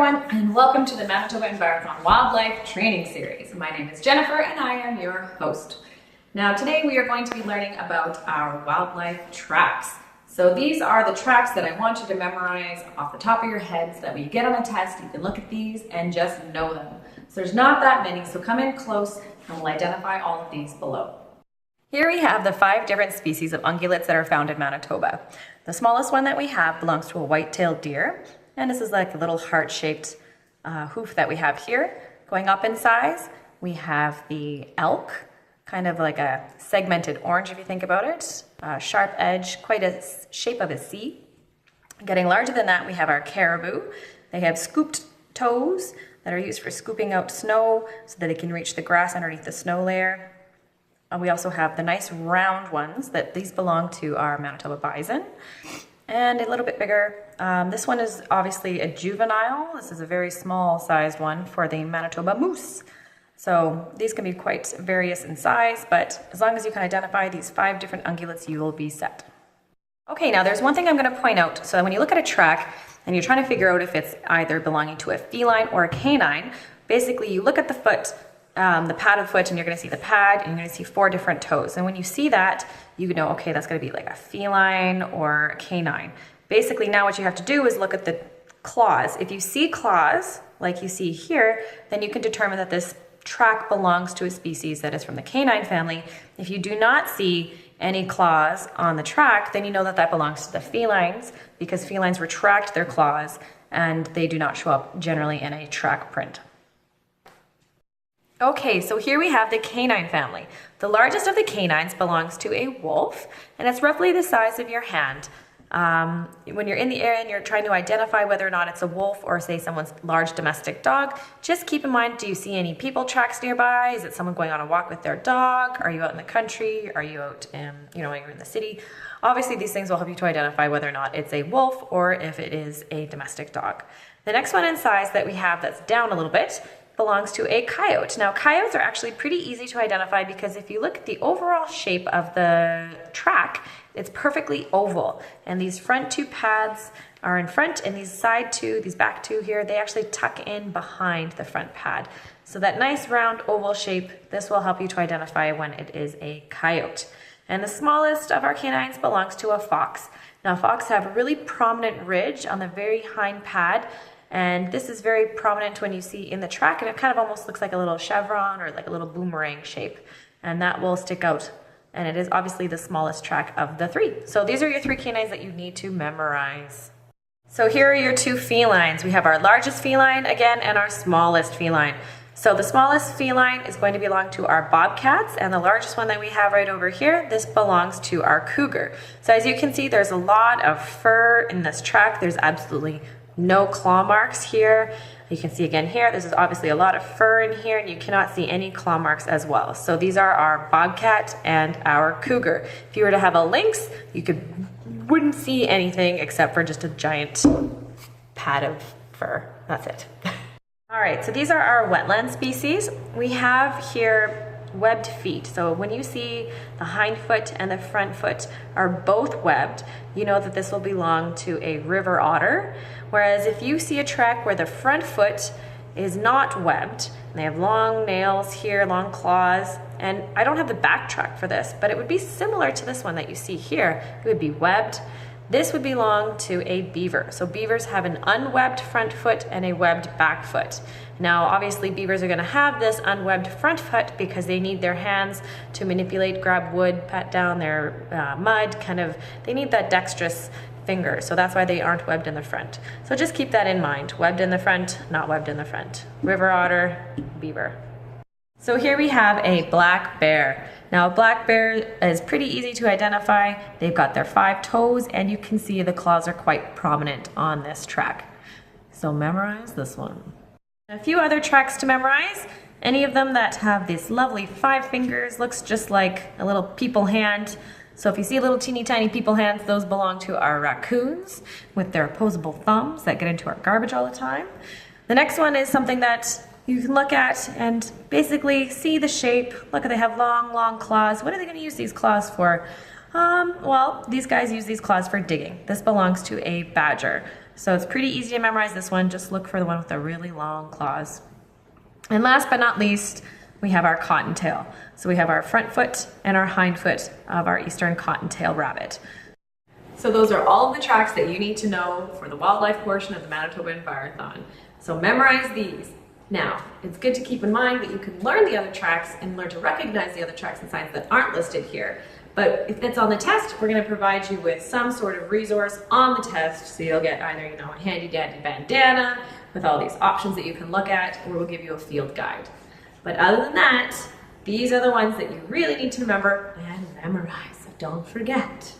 everyone, and welcome to the Manitoba Envirothon Wildlife Training Series. My name is Jennifer and I am your host. Now today we are going to be learning about our wildlife tracks. So these are the tracks that I want you to memorize off the top of your head so that when you get on a test you can look at these and just know them. So there's not that many, so come in close and we'll identify all of these below. Here we have the 5 different species of ungulates that are found in Manitoba. The smallest one that we have belongs to a white-tailed deer. And this is like a little heart-shaped hoof that we have here. Going up in size, we have the elk, kind of like a segmented orange if you think about it. Sharp edge, quite a shape of a C. Getting larger than that, we have our caribou. They have scooped toes that are used for scooping out snow so that they can reach the grass underneath the snow layer. We also have the nice round ones that these belong to our Manitoba bison. And a little bit bigger. This one is obviously a juvenile. This is a very small sized one for the Manitoba moose. So these can be quite various in size, but as long as you can identify these 5 different ungulates, you will be set. Okay, now there's one thing I'm going to point out. So when you look at a track and you're trying to figure out if it's either belonging to a feline or a canine, basically you look at the foot, the pad of foot, and you're going to see the pad, and you're going to see 4 different toes. And when you see that, you know, okay, that's going to be like a feline or a canine. Basically, now what you have to do is look at the claws. If you see claws, like you see here, then you can determine that this track belongs to a species that is from the canine family. If you do not see any claws on the track, then you know that that belongs to the felines, because felines retract their claws and they do not show up generally in a track print. Okay, so here we have the canine family. The largest of the canines belongs to a wolf, and it's roughly the size of your hand. When you're in the area and you're trying to identify whether or not it's a wolf or say someone's large domestic dog, just keep in mind, do you see any people tracks nearby? Is it someone going on a walk with their dog? Are you out in the country? Are you out in, you're in the city? Obviously, these things will help you to identify whether or not it's a wolf or if it is a domestic dog. The next one in size that we have that's down a little bit belongs to a coyote. Now, coyotes are actually pretty easy to identify because if you look at the overall shape of the track, it's perfectly oval. And these front 2 pads are in front, and these side 2, these back 2 here, they actually tuck in behind the front pad. So that nice round oval shape, this will help you to identify when it is a coyote. And the smallest of our canines belongs to a fox. Now, fox have a really prominent ridge on the very hind pad, and this is very prominent when you see in the track, and it kind of almost looks like a little chevron or like a little boomerang shape, and that will stick out. And it is obviously the smallest track of the 3. So these are your 3 canines that you need to memorize. So here are your 2 felines. We have our largest feline again and our smallest feline. So the smallest feline is going to belong to our bobcats, and the largest one that we have right over here, this belongs to our cougar. So as you can see, there's a lot of fur in this track. There's absolutely no claw marks here. You can see again here, this is obviously a lot of fur in here, and you cannot see any claw marks as well. So these are our bobcat and our cougar. If you were to have a lynx, you wouldn't see anything except for just a giant pad of fur. That's it. All right, so these are our wetland species. We have here webbed feet. So when you see the hind foot and the front foot are both webbed, you know that this will belong to a river otter. Whereas if you see a track where the front foot is not webbed, and they have long nails here, long claws, and I don't have the back track for this, but it would be similar to this one that you see here. It would be webbed. This would belong to a beaver. So beavers have an unwebbed front foot and a webbed back foot. Now, obviously, beavers are going to have this unwebbed front foot because they need their hands to manipulate, grab wood, pat down their mud, they need that dexterous finger. So that's why they aren't webbed in the front. So just keep that in mind. Webbed in the front, not webbed in the front. River otter, beaver. So here we have a black bear. Now, a black bear is pretty easy to identify. They've got their 5 toes, and you can see the claws are quite prominent on this track. So memorize this one. A few other tracks to memorize. Any of them that have this lovely 5 fingers, looks just like a little people hand. So if you see little teeny tiny people hands, those belong to our raccoons with their opposable thumbs that get into our garbage all the time. The next one is something that you can look at and basically see the shape. Look, they have long, long claws. What are they going to use these claws for? Well, these guys use these claws for digging. This belongs to a badger. So it's pretty easy to memorize this one. Just look for the one with the really long claws. And last but not least, we have our cottontail. So we have our front foot and our hind foot of our eastern cottontail rabbit. So those are all the tracks that you need to know for the wildlife portion of the Manitoba Envirothon. So memorize these. Now, it's good to keep in mind that you can learn the other tracks and learn to recognize the other tracks and signs that aren't listed here. But if it's on the test, we're going to provide you with some sort of resource on the test. So you'll get either, a handy dandy bandana with all these options that you can look at, or we'll give you a field guide. But other than that, these are the ones that you really need to remember and memorize. So don't forget.